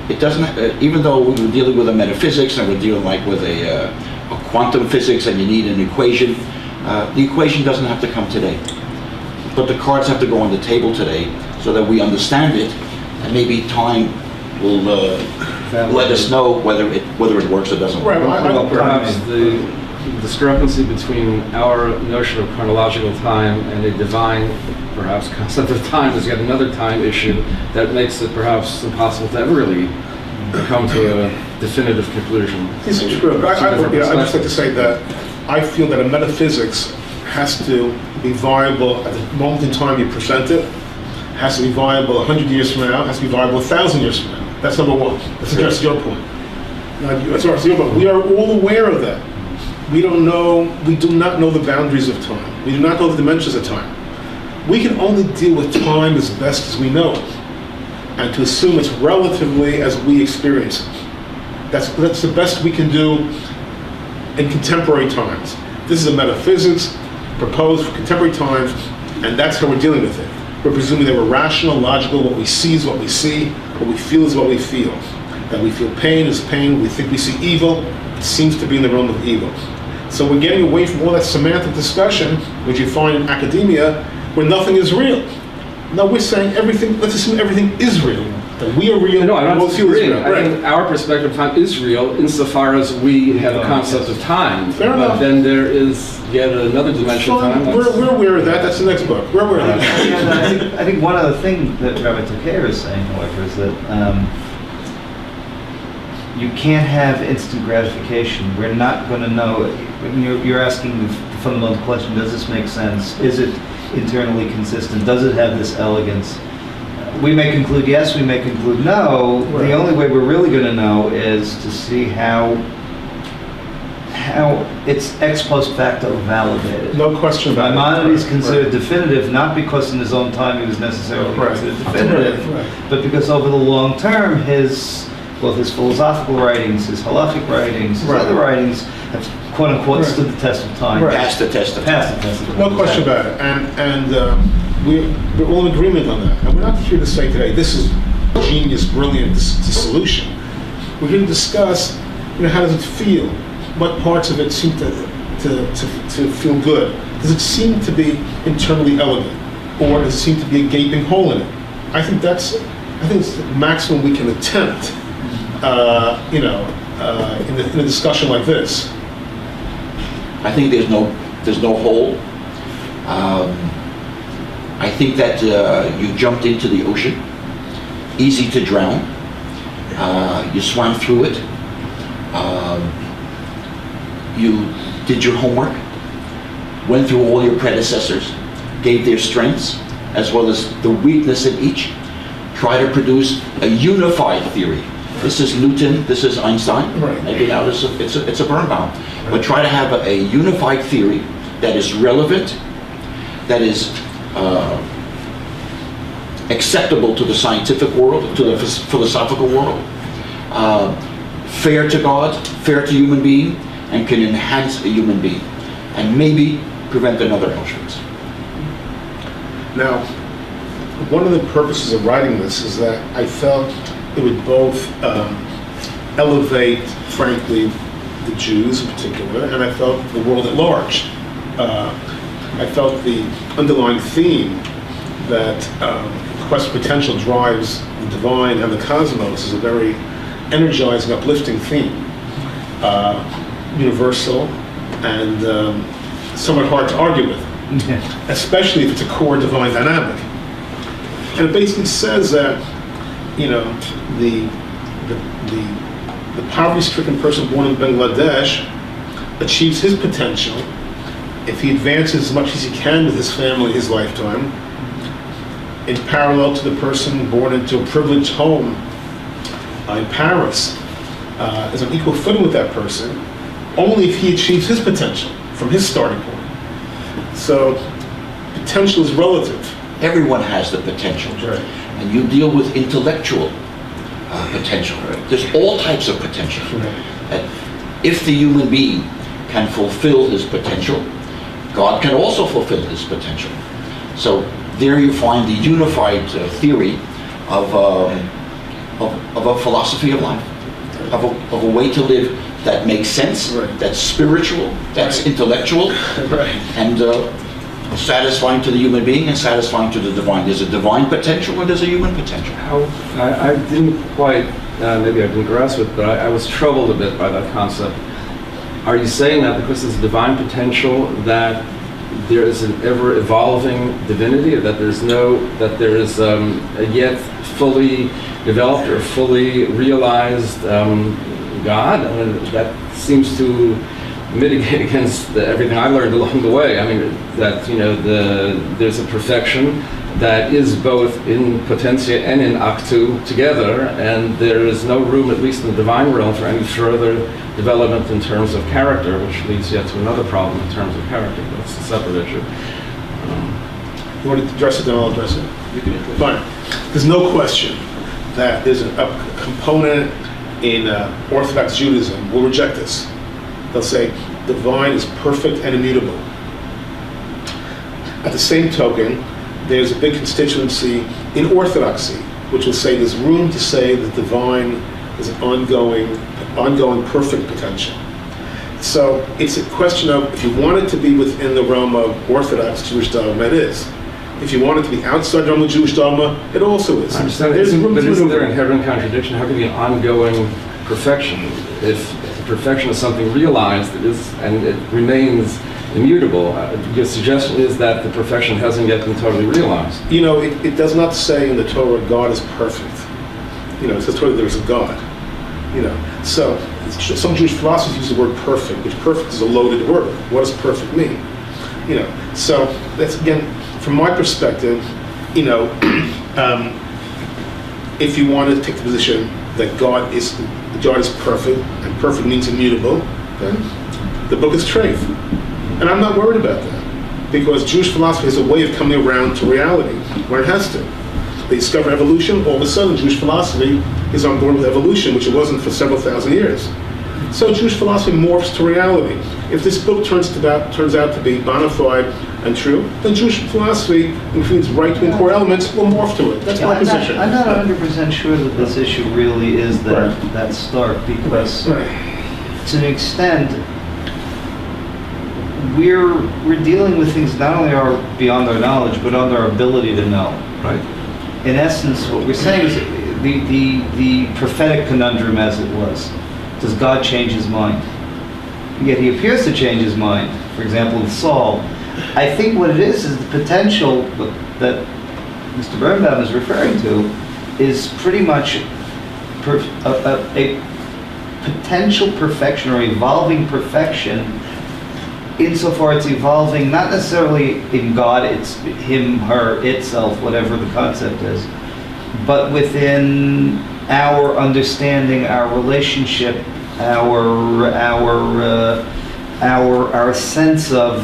it doesn't, even though we're dealing with a metaphysics and we're dealing like with a quantum physics and you need an equation, the equation doesn't have to come today. But the cards have to go on the table today so that we understand it, and maybe time will let us know whether it works or doesn't work. Well, perhaps the discrepancy between our notion of chronological time and a divine, perhaps, concept of time is yet another time issue that makes it perhaps impossible to ever really come to a definitive conclusion. This is true. I'd just like to say that I feel that a metaphysics has to be viable at the moment in time you present it, has to be viable 100 years from now, has to be viable 1,000 years from now. That's number one. That's just your point. We are all aware of that. We do not know the boundaries of time. We do not know the dimensions of time. We can only deal with time as best as we know it, and to assume it's relatively as we experience it. That's the best we can do in contemporary times. This is a metaphysics proposed for contemporary times, and that's how we're dealing with it. We're presuming that we're rational, logical, what we see is what we see, what we feel is what we feel. That we feel pain is pain, we think we see evil, it seems to be in the realm of evil. So we're getting away from all that semantic discussion, which you find in academia, where nothing is real. Now we're saying everything, let's assume everything is real. That we are real, no, I'm not disagreeing. Right. I think our perspective of time is real insofar as we have a concept of time. Fair enough. But then there is yet another dimension of time. We're aware of that. That's the next book. We're aware of that. I think one other thing that Rabbi Tokayer is saying, however, is that you can't have instant gratification. We're not going to know. You're asking the fundamental question, does this make sense? Is it internally consistent? Does it have this elegance? We may conclude yes, we may conclude no. Right. The only way we're really going to know is to see how it's ex post facto validated. No question about it. Maimonides considered definitive, not because in his own time he was necessarily considered definitive, but because over the long term, both his philosophical writings, his halachic writings, his other writings have quote unquote stood the test of time. Passed the test of time. No question about it. And we're all in agreement on that. And we're not here to say today, this is genius, brilliant, this is the solution. We're here to discuss, how does it feel? What parts of it seem to feel good? Does it seem to be internally elegant? Or does it seem to be a gaping hole in it? I think it's the maximum we can attempt, in a discussion like this. I think there's no hole. I think that you jumped into the ocean, easy to drown. You swam through it. You did your homework, went through all your predecessors, gave their strengths as well as the weakness in each. Try to produce a unified theory. This is Newton, this is Einstein. Right. Maybe now it's a Birnbaum. Right. But try to have a unified theory that is relevant, that is acceptable to the scientific world, to the philosophical world, fair to God, fair to human being, and can enhance a human being, and maybe prevent another Auschwitz. Now, one of the purposes of writing this is that I felt it would both elevate, frankly, the Jews in particular, and I felt the world at large. I felt the underlying theme that quest for potential drives the divine and the cosmos is a very energizing, uplifting theme. Universal and somewhat hard to argue with, especially if it's a core divine dynamic. And it basically says that, the poverty-stricken person born in Bangladesh achieves his potential if he advances as much as he can with his family his lifetime, in parallel to the person born into a privileged home in Paris, is on equal footing with that person, only if he achieves his potential from his starting point. So potential is relative. Everyone has the potential. Right. And you deal with intellectual potential. Right. There's all types of potential. Right. If the human being can fulfill his potential, God can also fulfill his potential. So there you find the unified theory of of a philosophy of life, of a way to live that makes sense, Right. that's spiritual, that's Right. intellectual, Right. and satisfying to the human being and satisfying to the divine. There's a divine potential and there's a human potential. I didn't quite, maybe I didn't grasp it, but I was troubled a bit by that concept. Are you saying that because there's a divine potential that there is an ever-evolving divinity, or that there is a yet fully developed or fully realized God? I mean, that seems to mitigate against everything I learned along the way. I mean, that there's a perfection that is both in potentia and in actu together, and there is no room, at least in the divine realm, for any further development in terms of character, which leads yet to another problem in terms of character, but it's a separate issue. You want to address it, then I'll address it. You can address it. Fine. There's no question that there's a component in Orthodox Judaism will reject this. They'll say divine is perfect and immutable. At the same token, there's a big constituency in Orthodoxy which will say there's room to say that divine is an ongoing perfect potential. So it's a question of, if you want it to be within the realm of Orthodox Jewish dogma, it is. If you want it to be outside the realm of Jewish dogma, it also is. I understand, There's room but to isn't there maneuver. inherent contradiction? How can it be an ongoing perfection? If perfection is something realized, and it remains immutable, your suggestion is that the perfection hasn't yet been totally realized. It does not say in the Torah God is perfect. It says Torah there's a God. So some Jewish philosophers use the word perfect, which perfect is a loaded word. What does perfect mean? So that's, again, from my perspective, if you want to take the position that God is perfect, and perfect means immutable, then the book is trade. And I'm not worried about that, because Jewish philosophy has a way of coming around to reality where it has to. They discover evolution, all of a sudden Jewish philosophy is on board with evolution, which it wasn't for several thousand years. So Jewish philosophy morphs to reality. If this book turns out to be bona fide and true, then Jewish philosophy includes right-wing core elements will morph to it. That's my position. I'm not 100% sure that this issue really is that stark, because to an extent, we're dealing with things not only are beyond our knowledge, but on our ability to know. Right. In essence, what we're saying is the prophetic conundrum, as it was. Does God change his mind? Yet he appears to change his mind. For example, with Saul. I think what it is the potential that Mr. Birnbaum is referring to is pretty much a potential perfection or evolving perfection, insofar it's evolving not necessarily in God, it's him, her, itself, whatever the concept is, but within our understanding, our relationship, our sense of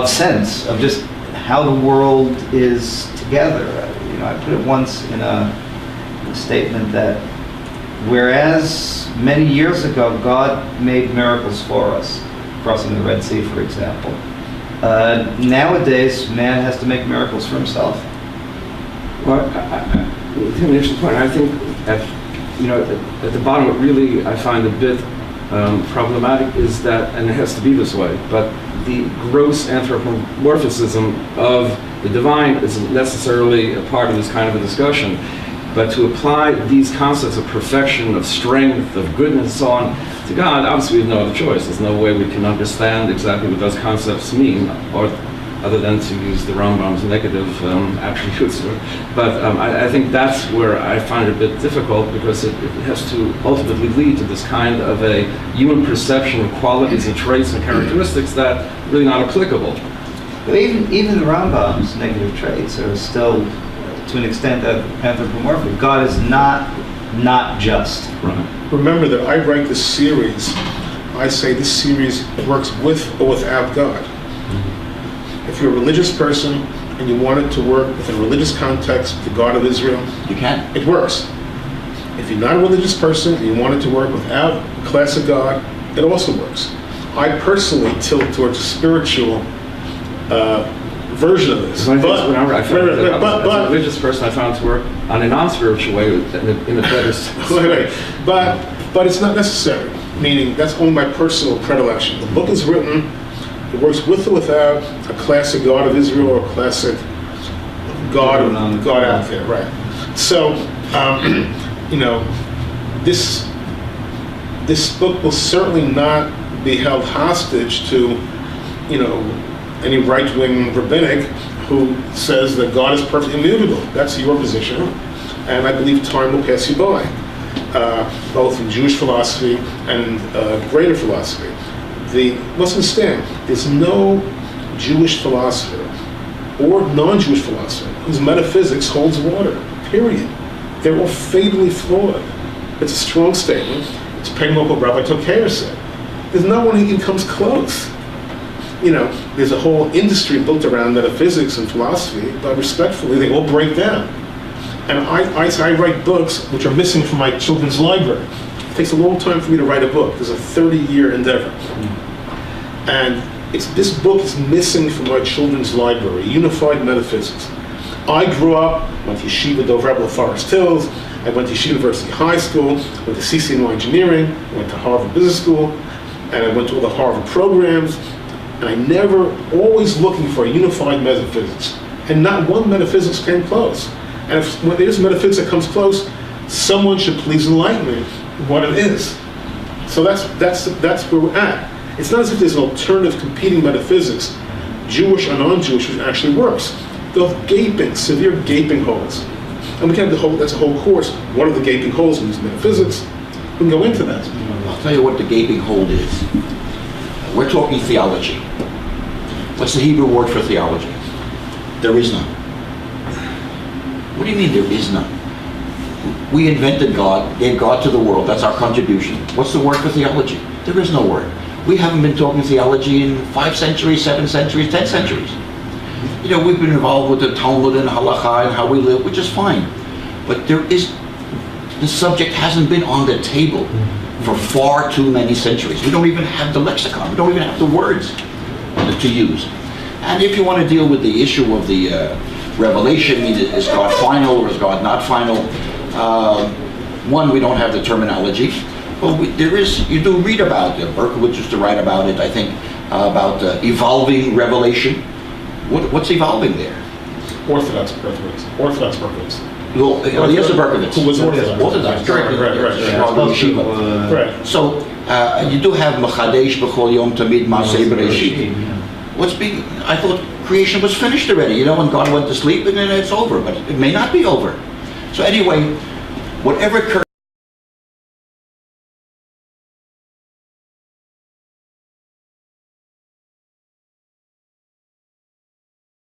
sense of just how the world is together. I put it once in a statement that whereas many years ago God made miracles for us, crossing the Red Sea, for example, nowadays man has to make miracles for himself. Well, it's an interesting point. I think at the bottom, what really I find a bit problematic is that, and it has to be this way, but the gross anthropomorphism of the divine isn't necessarily a part of this kind of a discussion. But to apply these concepts of perfection, of strength, of goodness, and so on, to God, obviously we have no other choice. There's no way we can understand exactly what those concepts mean, or other than to use the Rambam's negative attributes. But I think that's where I find it a bit difficult, because it has to ultimately lead to this kind of a human perception of qualities and traits and characteristics that are really not applicable. But even the Rambam's negative traits are still, to an extent, anthropomorphic. God is not just. Right. Remember that I write this series, I say this series works with or without God. If you're a religious person and you want it to work within a religious context, the God of Israel, You can. it works. If you're not a religious person and you want it to work without a classic God, it also works. I personally tilt towards a spiritual version of this. I found as a religious person, I found it to work on a non-spiritual way in a better sense. Right. But it's not necessary, meaning that's only my personal predilection. The book is written, it works with or without a classic God of Israel or a classic God out there, right? So, this book will certainly not be held hostage to, any right-wing rabbinic who says that God is perfectly immutable. That's your position, and I believe time will pass you by, both in Jewish philosophy and greater philosophy. Let's understand, there's no Jewish philosopher or non-Jewish philosopher whose metaphysics holds water, period. They're all fatally flawed. It's a strong statement. It's paying up what Rabbi Tokayer said. There's no one who even comes close. There's a whole industry built around metaphysics and philosophy, but respectfully, they all break down. And I write books which are missing from my children's library. It takes a long time for me to write a book. It's a 30-year endeavor. And this book is missing from my children's library, Unified Metaphysics. I grew up, went to Yeshiva Dover Forest Hills, I went to Yeshiva University High School, went to CCNY Engineering, went to Harvard Business School, and I went to all the Harvard programs, and I never, always looking for a unified metaphysics. And not one metaphysics came close. And when there's metaphysics that comes close, someone should please enlighten me what it is. So that's where we're at. It's not as if there's an alternative competing metaphysics, Jewish or non-Jewish, which actually works. Those gaping, severe gaping holes. And we can have that's a whole course. What are the gaping holes in these metaphysics? We can go into that. I'll tell you what the gaping hole is. We're talking theology. What's the Hebrew word for theology? There is none. What do you mean there is none? We invented God, gave God to the world. That's our contribution. What's the word for theology? There is no word. We haven't been talking theology in 5 centuries, 7 centuries, 10 centuries. We've been involved with the Talmud and Halakha and how we live, which is fine. But the subject hasn't been on the table for far too many centuries. We don't even have the lexicon. We don't even have the words to use. And if you want to deal with the issue of the revelation, is God final or is God not final? One, we don't have the terminology. Well, you do read about it. Berkowitz used to write about it, I think, about evolving revelation. What's evolving there? Orthodox Berkowitz. Well, yes, Berkowitz. Who was Orthodox. Orthodox, correct. Right. Yeshiva. Right. So, you do have Mechadesh B'chol Yom Tamid Maseh Bereshit. I thought creation was finished already, when God went to sleep and then it's over, but it may not be over. So anyway, whatever occurs